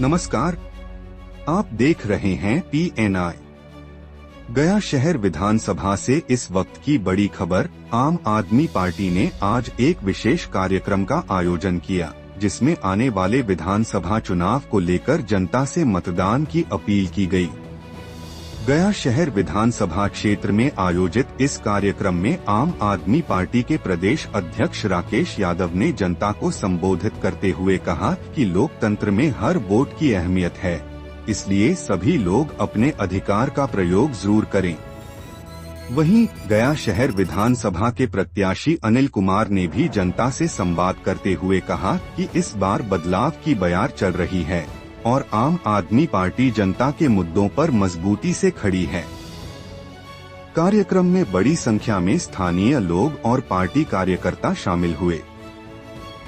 नमस्कार, आप देख रहे हैं PNI। गया शहर विधानसभा से इस वक्त की बड़ी खबर। आम आदमी पार्टी ने आज एक विशेष कार्यक्रम का आयोजन किया, जिसमें आने वाले विधानसभा चुनाव को लेकर जनता से मतदान की अपील की गई। गया शहर विधानसभा क्षेत्र में आयोजित इस कार्यक्रम में आम आदमी पार्टी के प्रदेश अध्यक्ष राकेश यादव ने जनता को संबोधित करते हुए कहा कि लोकतंत्र में हर वोट की अहमियत है, इसलिए सभी लोग अपने अधिकार का प्रयोग जरूर करें। वहीं गया शहर विधानसभा के प्रत्याशी अनिल कुमार ने भी जनता से संवाद करते हुए कहा कि इस बार बदलाव की बयार चल रही है और आम आदमी पार्टी जनता के मुद्दों पर मजबूती से खड़ी है। कार्यक्रम में बड़ी संख्या में स्थानीय लोग और पार्टी कार्यकर्ता शामिल हुए।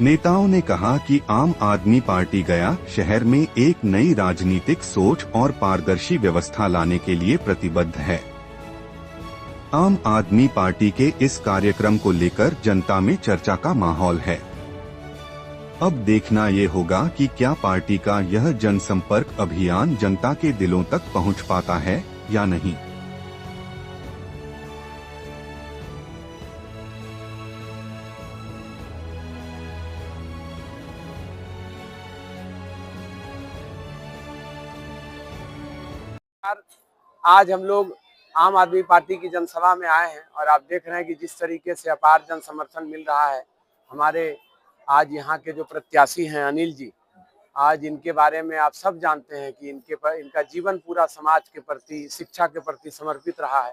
नेताओं ने कहा कि आम आदमी पार्टी गया शहर में एक नई राजनीतिक सोच और पारदर्शी व्यवस्था लाने के लिए प्रतिबद्ध है। आम आदमी पार्टी के इस कार्यक्रम को लेकर जनता में चर्चा का माहौल है। अब देखना ये होगा कि क्या पार्टी का यह जनसंपर्क अभियान जनता के दिलों तक पहुंच पाता है या नहीं। आज हम लोग आम आदमी पार्टी की जनसभा में आए हैं और आप देख रहे हैं कि जिस तरीके से अपार जन समर्थन मिल रहा है। हमारे आज यहाँ के जो प्रत्याशी हैं अनिल जी, आज इनके बारे में आप सब जानते हैं कि इनका जीवन पूरा समाज के प्रति, शिक्षा के प्रति समर्पित रहा है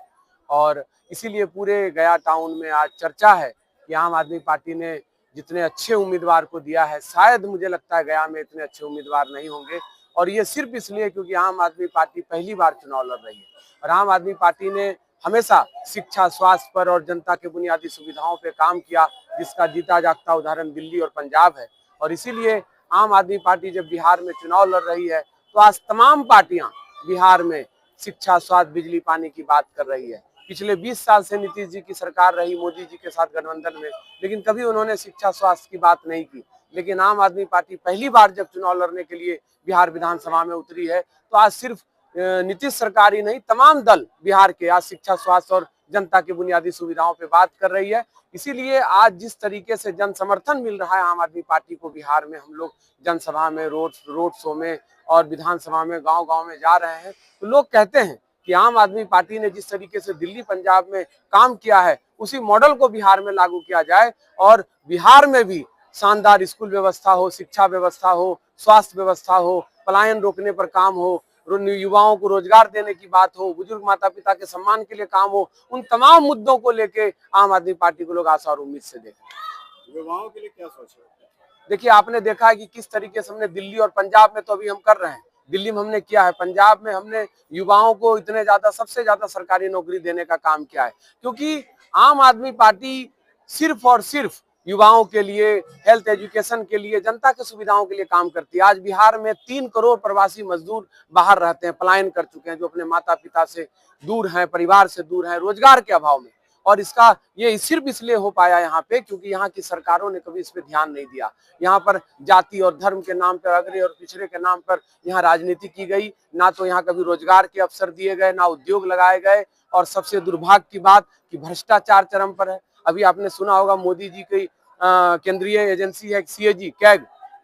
और इसीलिए पूरे गया टाउन में आज चर्चा है कि आम आदमी पार्टी ने जितने अच्छे उम्मीदवार को दिया है, शायद मुझे लगता है गया में इतने अच्छे उम्मीदवार नहीं होंगे। और ये सिर्फ इसलिए क्योंकि आम आदमी पार्टी पहली बार चुनाव लड़ रही है और आम आदमी पार्टी ने हमेशा शिक्षा, स्वास्थ्य पर और जनता के बुनियादी सुविधाओं पे काम किया, जिसका जीता जागता उदाहरण दिल्ली और पंजाब है। और इसीलिए आम आदमी पार्टी जब बिहार में चुनाव लड़ रही है तो आज तमाम पार्टियां बिहार में शिक्षा, स्वास्थ्य, बिजली, पानी की बात कर रही है। पिछले 20 साल से नीतीश जी की सरकार रही मोदी जी के साथ गठबंधन में, लेकिन कभी उन्होंने शिक्षा, स्वास्थ्य की बात नहीं की। लेकिन आम आदमी पार्टी पहली बार जब चुनाव लड़ने के लिए बिहार विधानसभा में उतरी है तो आज सिर्फ नीतीश सरकार ही नहीं, तमाम दल बिहार के आज शिक्षा, स्वास्थ्य और जनता की बुनियादी सुविधाओं पे बात कर रही है। इसीलिए आज जिस तरीके से जन समर्थन मिल रहा है आम आदमी पार्टी को बिहार में, हम लोग जनसभा में, रोड शो में और विधानसभा में, गांव-गांव में जा रहे हैं, तो लोग कहते हैं कि आम आदमी पार्टी ने जिस तरीके से दिल्ली, पंजाब में काम किया है, उसी मॉडल को बिहार में लागू किया जाए और बिहार में भी शानदार स्कूल व्यवस्था हो, शिक्षा व्यवस्था हो, स्वास्थ्य व्यवस्था हो, पलायन रोकने पर काम हो, युवाओं को रोजगार देने की बात हो, बुजुर्ग माता पिता के सम्मान के लिए काम हो। उन तमाम मुद्दों को लेके आम आदमी पार्टी को लोग आशा और उम्मीद से देखें। युवाओं के लिए क्या सोच रहे हैं? देखिए, आपने देखा है कि किस तरीके से हमने दिल्ली और पंजाब में तो अभी हम कर रहे हैं, दिल्ली में हमने किया है, पंजाब में हमने युवाओं को इतने ज्यादा, सबसे ज्यादा सरकारी नौकरी देने का काम किया है, क्योंकि आम आदमी पार्टी सिर्फ और सिर्फ युवाओं के लिए, हेल्थ एजुकेशन के लिए, जनता की सुविधाओं के लिए काम करती है। आज बिहार में 3 करोड़ प्रवासी मजदूर बाहर रहते हैं, पलायन कर चुके हैं, जो अपने माता पिता से दूर हैं, परिवार से दूर हैं, रोजगार के अभाव में। और इसका ये सिर्फ इसलिए हो पाया यहाँ पे क्योंकि यहाँ की सरकारों ने कभी इस पे ध्यान नहीं दिया। यहाँ पर जाति और धर्म के नाम पर, अग्रे और पिछड़े के नाम पर यहाँ राजनीति की गई। ना तो यहाँ कभी रोजगार के अवसर दिए गए, ना उद्योग लगाए गए, और सबसे दुर्भाग्य की बात कि भ्रष्टाचार चरम पर है। अभी आपने सुना होगा मोदी जी की केंद्रीय एजेंसी है CAG,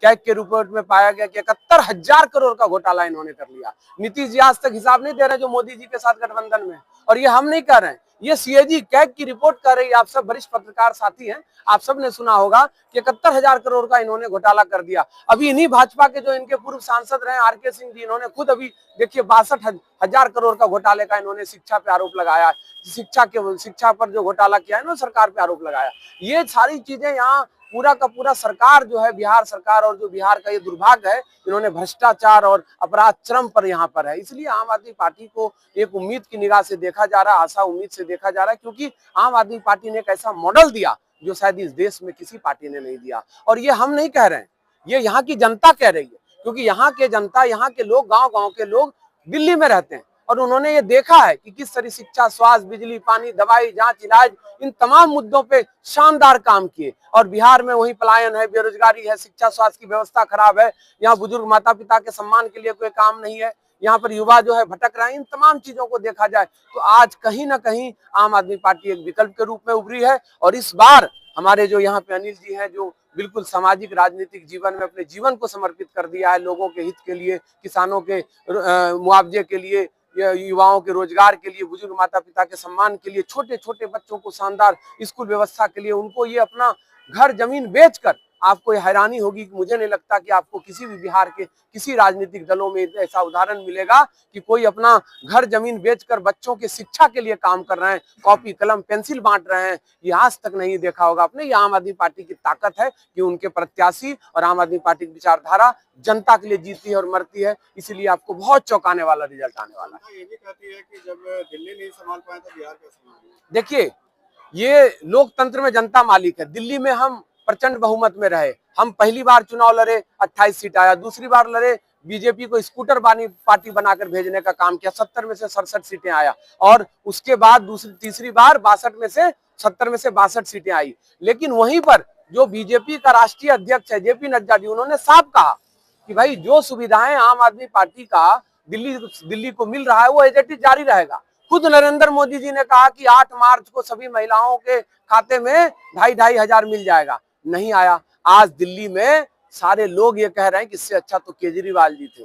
कैग के रिपोर्ट में पाया गया कि 71,000 करोड़ का घोटाला इन्होंने कर लिया। नीतीश जी आज तक हिसाब नहीं दे रहे जो मोदी जी के साथ गठबंधन में, और ये हम नहीं कह रहे हैं, ये CAG कैग की रिपोर्ट कर रही है। आप सब वरिष्ठ पत्रकार साथी हैं, आप सब ने सुना होगा कि 71,000 करोड़ का इन्होंने घोटाला कर दिया। अभी इन्हीं भाजपा के जो इनके पूर्व सांसद रहे RK सिंह जी, इन्होंने खुद अभी देखिए 62,000 करोड़ का घोटाले का इन्होंने शिक्षा पे आरोप लगाया। शिक्षा पर जो घोटाला किया है इन्होंने सरकार पे आरोप लगाया। ये सारी चीजें यहाँ पूरा का पूरा सरकार जो है, बिहार सरकार, और जो बिहार का ये दुर्भाग्य है, इन्होंने भ्रष्टाचार और अपराध चरम पर यहाँ पर है। इसलिए आम आदमी पार्टी को एक उम्मीद की निगाह से देखा जा रहा है, आशा उम्मीद से देखा जा रहा है, क्योंकि आम आदमी पार्टी ने एक ऐसा मॉडल दिया जो शायद इस देश में किसी पार्टी ने नहीं दिया। और ये हम नहीं कह रहे हैं, ये यहाँ की जनता कह रही है, क्योंकि यहाँ के जनता, यहाँ के लोग, गाँव गाँव के लोग दिल्ली में रहते हैं, और उन्होंने ये देखा है कि किस तरह शिक्षा, स्वास्थ्य, बिजली, पानी, दवाई, जांच, इलाज, इन तमाम मुद्दों पे शानदार काम किए। और बिहार में वही पलायन है, बेरोजगारी है, शिक्षा स्वास्थ्य की व्यवस्था खराब है, यहाँ बुजुर्ग माता पिता के सम्मान के लिए कोई काम नहीं है, यहाँ पर युवा जो है भटक रहे हैं। इन तमाम चीजों को देखा जाए तो आज कहीं ना कहीं आम आदमी पार्टी एक विकल्प के रूप में उभरी है। और इस बार हमारे जो यहाँ पे अनिल जी हैं, जो बिल्कुल सामाजिक राजनीतिक जीवन में अपने जीवन को समर्पित कर दिया है, लोगों के हित के लिए, किसानों के मुआवजे के लिए, युवाओं के रोजगार के लिए, बुजुर्ग माता पिता के सम्मान के लिए, छोटे छोटे बच्चों को शानदार स्कूल व्यवस्था के लिए, उनको ये अपना घर जमीन बेचकर, आपको ये हैरानी होगी कि मुझे नहीं लगता कि आपको किसी भी बिहार के किसी राजनीतिक दलों में ऐसा उदाहरण मिलेगा कि कोई अपना घर जमीन बेचकर बच्चों की शिक्षा के लिए काम कर रहे हैं, कॉपी कलम पेंसिल बांट रहे हैं। ये आज तक नहीं देखा होगा आपने। ये आम आदमी पार्टी की ताकत है कि उनके प्रत्याशी और आम आदमी पार्टी की विचारधारा जनता के लिए जीती है और मरती है। इसीलिए आपको बहुत चौंकाने वाला रिजल्ट आने वाला है। ये भी कहती है कि जब दिल्ली नहीं संभाल पाए तो बिहार कैसे संभालेंगे? देखिए, ये लोकतंत्र में जनता मालिक है। दिल्ली में हम प्रचंड बहुमत में रहे, हम पहली बार चुनाव लड़े, 28 सीट आया, दूसरी बार लड़े, बीजेपी को स्कूटर बानी पार्टी बनाकर भेजने का काम किया, 70 में से 67 सीटें आया, और उसके बाद तीसरी बार 62 में से 70 में से 62 सीटें आई। लेकिन वहीं पर जो बीजेपी का राष्ट्रीय अध्यक्ष है JP नड्डा जी, उन्होंने साफ कहा कि भाई जो सुविधाएं आम आदमी पार्टी का दिल्ली को मिल रहा है वो एज इट इज जारी रहेगा। खुद नरेंद्र मोदी जी ने कहा कि 8 मार्च को सभी महिलाओं के खाते में 2,500 हजार मिल जाएगा, नहीं आया। आज दिल्ली में सारे लोग ये कह रहे हैं कि इससे अच्छा तो केजरीवाल जी थे।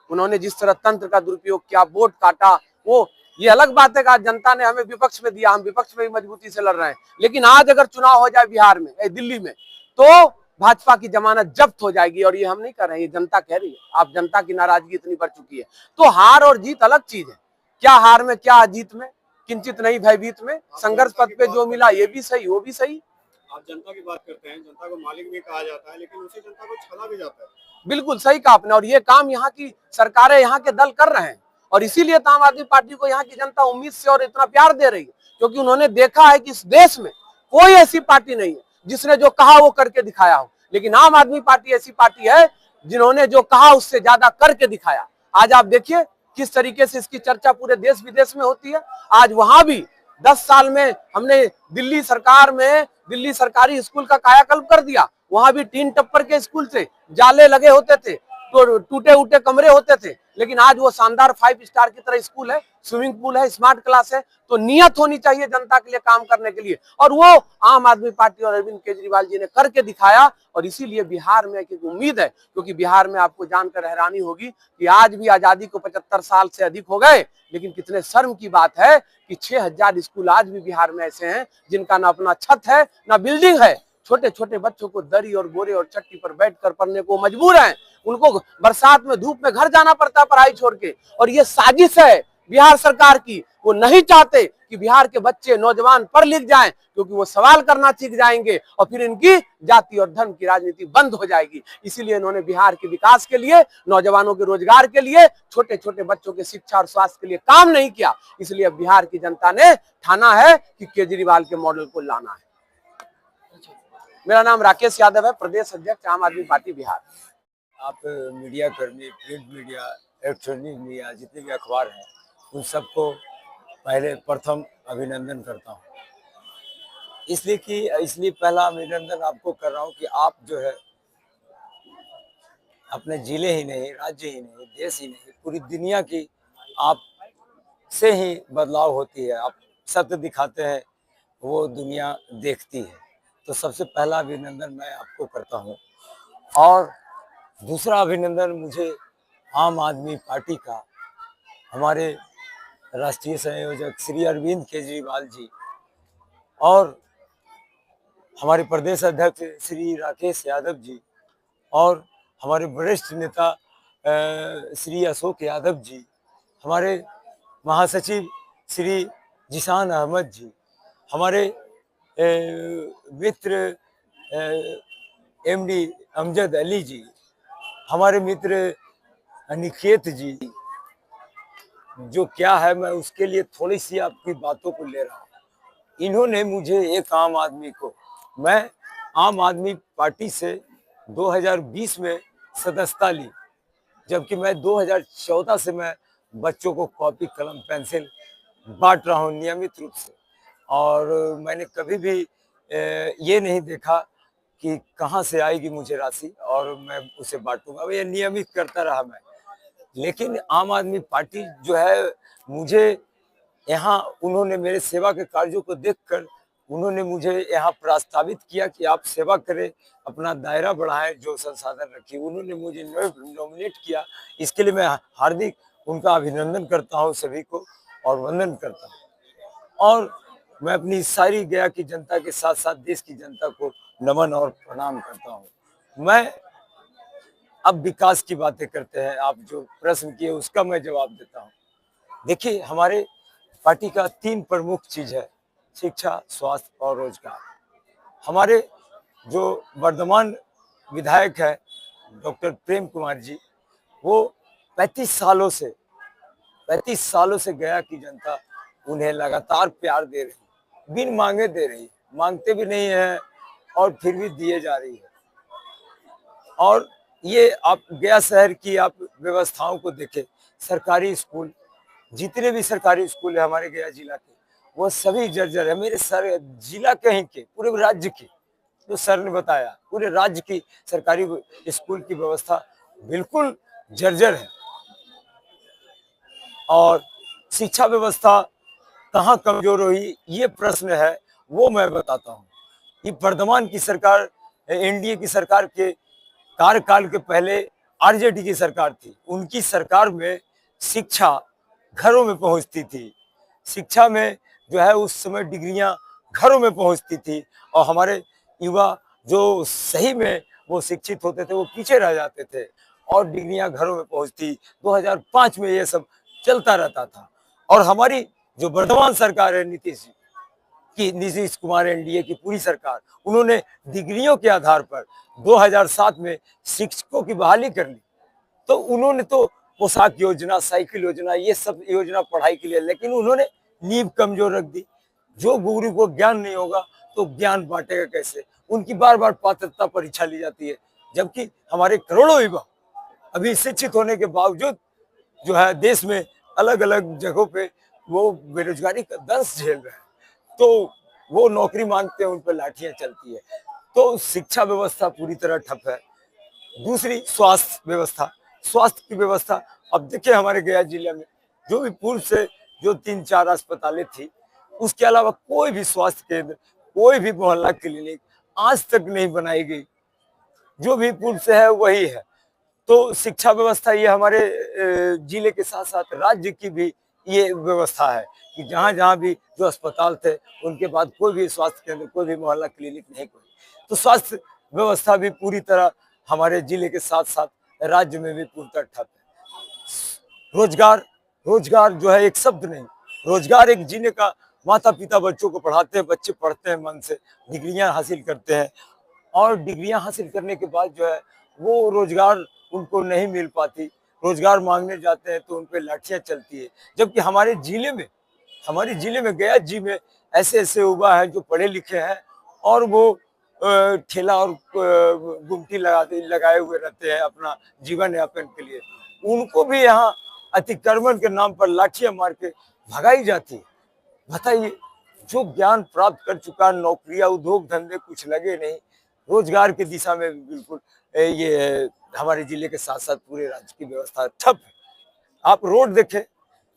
उन्होंने जिस तरह तंत्र का दुरुपयोग किया, वोट काटा, वो ये अलग बात है कि आज जनता ने हमें विपक्ष में दिया, हम विपक्ष में भी मजबूती से लड़ रहे हैं। लेकिन आज अगर चुनाव हो जाए बिहार में, दिल्ली में, तो भाजपा की जमानत जब्त हो जाएगी। और ये हम नहीं कर रहे हैं, ये जनता कह रही है। आप जनता की नाराजगी इतनी बढ़ चुकी है। तो हार और जीत अलग चीज है। क्या हार में क्या जीत में, किंचित नहीं भयभीत में, संघर्ष पथ पे जो मिला ये भी सही वो भी सही। आप जनता की बात करते हैं, जनता को मालिक भी कहा जाता है, लेकिन उसी जनता को छला भी जाता है। बिल्कुल सही कहा आपने। और ये काम यहाँ की सरकारें, यहाँ के दल कर रहे हैं। और इसीलिए तो आम आदमी पार्टी को यहाँ की जनता उम्मीद से और इतना प्यार दे रही है, क्योंकि उन्होंने देखा है कि इस देश में कोई ऐसी पार्टी नहीं है जिसने जो कहा वो करके दिखाया हो। लेकिन आम आदमी पार्टी ऐसी पार्टी है जिन्होंने जो कहा उससे ज्यादा करके दिखाया। आज आप देखिए किस तरीके से इसकी चर्चा पूरे देश विदेश में होती है। आज वहां भी 10 साल में हमने दिल्ली सरकार में दिल्ली सरकारी स्कूल का कायाकल्प कर दिया। वहां भी टीन टप्पर के स्कूल थे, जाले लगे होते थे, तो टूटे उटे कमरे होते थे, लेकिन आज वो शानदार 5 स्टार की तरह स्कूल है, स्विमिंग पूल है, स्मार्ट क्लास है। तो नियत होनी चाहिए जनता के लिए काम करने के लिए, और वो आम आदमी पार्टी और अरविंद केजरीवाल जी ने करके दिखाया। और इसीलिए बिहार में एक उम्मीद है, क्योंकि बिहार में आपको जानकर हैरानी होगी कि आज भी आजादी को 75 साल से अधिक हो गए, लेकिन कितने शर्म की बात है कि 6000 स्कूल आज भी बिहार में ऐसे हैं जिनका ना अपना छत है ना बिल्डिंग है। छोटे छोटे बच्चों को दरी और बोरे और चट्टी पर बैठकर पढ़ने को मजबूर हैं। उनको बरसात में धूप में घर जाना पड़ता है पढ़ाई छोड़ के। और ये साजिश है बिहार सरकार की। वो नहीं चाहते कि बिहार के बच्चे नौजवान पढ़ लिख जाएं, क्योंकि वो सवाल करना सीख जाएंगे और फिर इनकी जाति और धर्म की राजनीति बंद हो जाएगी। इसीलिए इन्होंने बिहार के विकास के लिए, नौजवानों के रोजगार के लिए, छोटे छोटे बच्चों के शिक्षा और स्वास्थ्य के लिए काम नहीं किया। इसलिए बिहार की जनता ने ठाना है कि केजरीवाल के मॉडल को लाना है। मेरा नाम राकेश यादव है, प्रदेश अध्यक्ष आम आदमी पार्टी बिहार। आप मीडिया कर्मी, प्रिंट मीडिया, इलेक्ट्रॉनिक मीडिया, जितने भी अखबार हैं, उन सबको पहले प्रथम अभिनंदन करता हूं। इसलिए पहला अभिनंदन आपको कर रहा हूं कि आप जो है अपने जिले ही नहीं, राज्य ही नहीं, देश ही नहीं, पूरी दुनिया की आप से ही बदलाव होती है। आप सत्य दिखाते हैं, वो दुनिया देखती है। तो सबसे पहला अभिनंदन मैं आपको करता हूं। और दूसरा अभिनंदन मुझे आम आदमी पार्टी का, हमारे राष्ट्रीय संयोजक श्री अरविंद केजरीवाल जी और हमारे प्रदेश अध्यक्ष श्री राकेश यादव जी और हमारे वरिष्ठ नेता श्री अशोक यादव जी, हमारे महासचिव श्री जिशान अहमद जी, हमारे मित्र MD अमजद अली जी, हमारे मित्र अनिकेत जी, जो क्या है, मैं उसके लिए थोड़ी सी आपकी बातों को ले रहा हूँ। इन्होंने मुझे एक आम आदमी को, मैं आम आदमी पार्टी से 2020 में सदस्यता ली, जबकि मैं 2014 से मैं बच्चों को कॉपी कलम पेंसिल बांट रहा हूँ नियमित रूप से। और मैंने कभी भी ये नहीं देखा कि कहाँ से आएगी मुझे राशि और मैं उसे बांटूंगा, ये नियमित करता रहा मैं। लेकिन आम आदमी पार्टी जो है, मुझे यहाँ उन्होंने मेरे सेवा के कार्यों को देखकर उन्होंने मुझे यहाँ प्रस्तावित किया कि आप सेवा करें, अपना दायरा बढ़ाएं, जो संसाधन रखिए। उन्होंने मुझे नॉमिनेट किया, इसके लिए मैं हार्दिक उनका अभिनंदन करता हूँ सभी को और वंदन करता हूँ। और मैं अपनी सारी गया की जनता के साथ साथ देश की जनता को नमन और प्रणाम करता हूँ। मैं अब विकास की बातें करते हैं, आप जो प्रश्न किए उसका मैं जवाब देता हूँ। देखिए, हमारे पार्टी का 3 प्रमुख चीज है, शिक्षा, स्वास्थ्य और रोजगार। हमारे जो वर्तमान विधायक है डॉक्टर प्रेम कुमार जी, वो 35 सालों से गया की जनता उन्हें लगातार प्यार दे रही, बिन मांगे दे रही, मांगते भी नहीं है और फिर भी दिए जा रही है। और ये आप गया शहर की आप व्यवस्थाओं को देखें, सरकारी स्कूल, जितने भी सरकारी स्कूल है हमारे गया जिला के, वो सभी जर्जर है। मेरे सर जिला कहीं के, पूरे राज्य की, जो सर ने बताया, पूरे राज्य की सरकारी स्कूल की व्यवस्था बिल्कुल जर्जर है। और शिक्षा व्यवस्था कहाँ कमजोर हुई, ये प्रश्न है, वो मैं बताता हूँ। ये वर्तमान की सरकार, एनडीए की सरकार के कार्यकाल के पहले आरजेडी की सरकार थी, उनकी सरकार में शिक्षा घरों में पहुंचती थी। शिक्षा में जो है उस समय डिग्रियां घरों में पहुंचती थी और हमारे युवा जो सही में वो शिक्षित होते थे वो पीछे रह जाते थे और डिग्रियां घरों में पहुंचती। 2005 में ये सब चलता रहता था। और हमारी जो वर्तमान सरकार है नीतीश कुमार एनडीए की पूरी सरकार, उन्होंने डिग्रियों के आधार पर 2007 में शिक्षकों की बहाली कर ली। तो उन्होंने तो पोशाक योजना, साइकिल योजना, ये सब योजना पढ़ाई के लिए, लेकिन उन्होंने नींव कमजोर रख दी। जो गुरु को ज्ञान नहीं होगा तो ज्ञान बांटेगा कैसे? उनकी बार बार पात्रता परीक्षा ली जाती है, जबकि हमारे करोड़ों युवा अभी शिक्षित होने के बावजूद जो है देश में अलग अलग जगहों पे वो बेरोजगारी का दंश झेल रहे हैं। तो वो नौकरी मांगते हैं, उन पर लाठियां चलती है। तो शिक्षा व्यवस्था पूरी तरह ठप है। दूसरी, स्वास्थ्य व्यवस्था। स्वास्थ्य की व्यवस्था, अब देखिए हमारे गया जिले में जो भी पूर्व से जो 3-4 अस्पतालें थी, उसके अलावा कोई भी स्वास्थ्य केंद्र, कोई भी मोहल्ला क्लिनिक आज तक नहीं बनाई गई। जो भी पूर्व से है वही है। तो शिक्षा व्यवस्था, ये हमारे जिले के साथ साथ राज्य की भी ये व्यवस्था है कि जहाँ जहाँ भी जो अस्पताल थे उनके बाद कोई भी स्वास्थ्य केंद्र, कोई भी मोहल्ला क्लिनिक नहीं कोई। तो स्वास्थ्य व्यवस्था भी पूरी तरह हमारे जिले के साथ साथ राज्य में भी पूरी तरह ठप है। रोजगार जो है एक शब्द नहीं, रोजगार एक जीने का। माता पिता बच्चों को पढ़ाते हैं, बच्चे पढ़ते हैं मन से, डिग्रियां हासिल करते हैं और डिग्रियां हासिल करने के बाद जो है वो रोजगार उनको नहीं मिल पाती। रोजगार मांगने जाते हैं तो उन पे लाठियां चलती है। जबकि हमारे जिले में गया जी में ऐसे ऐसे युवा हैं जो पढ़े लिखे हैं और वो ठेला और गुमटी लगाए हुए रहते हैं अपना जीवन यापन के लिए। उनको भी यहाँ अतिक्रमण के नाम पर लाठियां मार के भगाई जाती है। बताइए, जो ज्ञान प्राप्त कर चुका, नौकरियां, उद्योग धंधे कुछ लगे नहीं, रोजगार की दिशा में बिल्कुल ये हमारे जिले के साथ साथ पूरे राज्य की व्यवस्था ठप है। आप रोड देखें,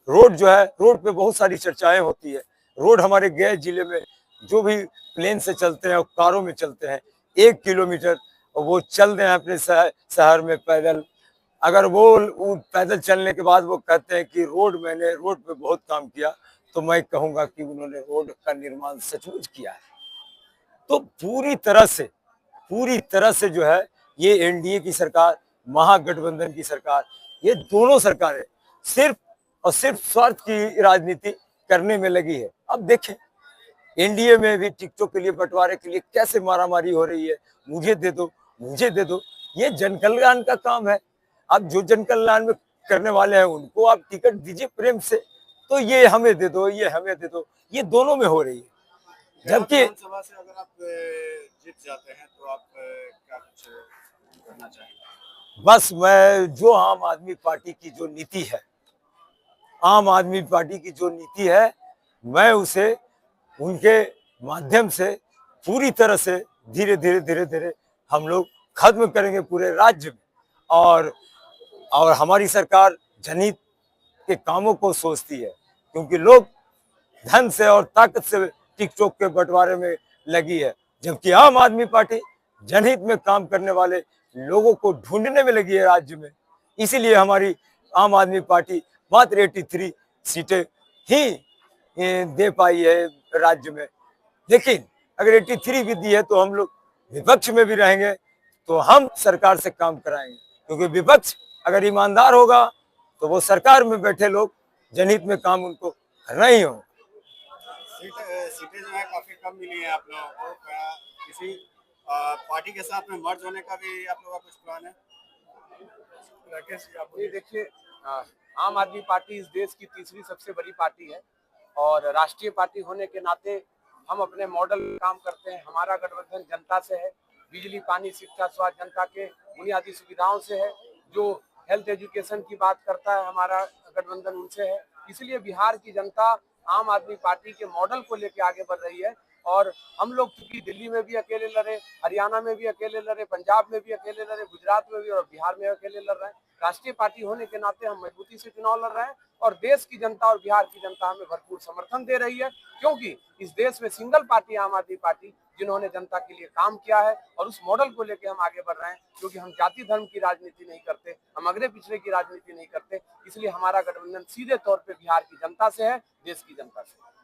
रोड जो है, रोड पे बहुत सारी चर्चाएं होती है। रोड हमारे गया जिले में जो भी प्लेन से चलते हैं और कारों में चलते हैं, 1 किलोमीटर वो चल रहे हैं अपने शहर में पैदल। अगर वो पैदल चलने के बाद वो कहते हैं कि मैंने रोड पे बहुत काम किया, तो मैं कहूंगा कि उन्होंने रोड का निर्माण सचमुच किया है। तो पूरी तरह से जो है ये एनडीए की सरकार, महागठबंधन की सरकार, ये दोनों सरकारें सिर्फ और सिर्फ स्वार्थ की राजनीति करने में लगी है। अब देखें, एनडीए में भी टिकटों के लिए, बंटवारे के लिए कैसे मारामारी हो रही है, मुझे दे दो, मुझे दे दो। ये जन कल्याण का काम है। अब जो जन कल्याण में करने वाले हैं उनको आप टिकट दीजिए प्रेम से, तो ये हमें दे दो, ये हमें दे दो, ये दोनों में हो रही है। जबकि विधानसभा से अगर आप जीत जाते हैं तो आप क्या कुछ करना चाहेंगे? बस मैं जो आम आदमी पार्टी की जो नीति है आम आदमी पार्टी की जो नीति है, मैं उसे उनके माध्यम से पूरी तरह से धीरे धीरे हम लोग खत्म करेंगे पूरे राज्य में। और हमारी सरकार जनहित के कामों को सोचती है, क्योंकि लोग धन से और ताकत से टिकटॉक के बंटवारे में लगी है, जबकि आम आदमी पार्टी जनहित में काम करने वाले लोगों को ढूंढने में लगी है राज्य में। इसीलिए हमारी आम आदमी पार्टी मात्र 83 सीटें ही दे पाई है राज्य में। लेकिन अगर 83 भी दी है तो हम लोग विपक्ष में भी रहेंगे, तो हम सरकार से काम कराएंगे, क्योंकि विपक्ष अगर ईमानदार होगा तो वो सरकार में बैठे लोग जनहित में काम उनको करना ही होगा। सीटें जो है काफी कम मिली है आप लोगों को, क्या किसी पार्टी के साथ में मर्ज होने का भी आप लोगों का कुछ प्लान है? राकेश जी, आप देखिए, आम आदमी पार्टी इस देश की तीसरी सबसे बड़ी पार्टी है और राष्ट्रीय पार्टी होने के नाते हम अपने मॉडल काम करते हैं। हमारा गठबंधन जनता से है, बिजली, पानी, शिक्षा, स्वास्थ्य जनता के बुनियादी सुविधाओं से है। जो हेल्थ एजुकेशन की बात करता है, हमारा गठबंधन उनसे है। इसलिए बिहार की जनता आम आदमी पार्टी के मॉडल को लेकर आगे बढ़ रही है। और हम लोग चूंकि दिल्ली में भी अकेले लड़े, हरियाणा में भी अकेले लड़े, पंजाब में भी अकेले लड़े, गुजरात में भी और बिहार में अकेले लड़ रहे हैं। राष्ट्रीय पार्टी होने के नाते हम मजबूती से चुनाव लड़ रहे हैं और देश की जनता और बिहार की जनता हमें भरपूर समर्थन दे रही है, क्योंकि इस देश में सिंगल पार्टी आम आदमी पार्टी, जिन्होंने जनता के लिए काम किया है और उस मॉडल को लेकर हम आगे बढ़ रहे हैं। क्योंकि हम जाति धर्म की राजनीति नहीं करते, हम अगड़े पिछड़े की राजनीति नहीं करते, इसलिए हमारा गठबंधन सीधे तौर पे बिहार की जनता से है, देश की जनता से।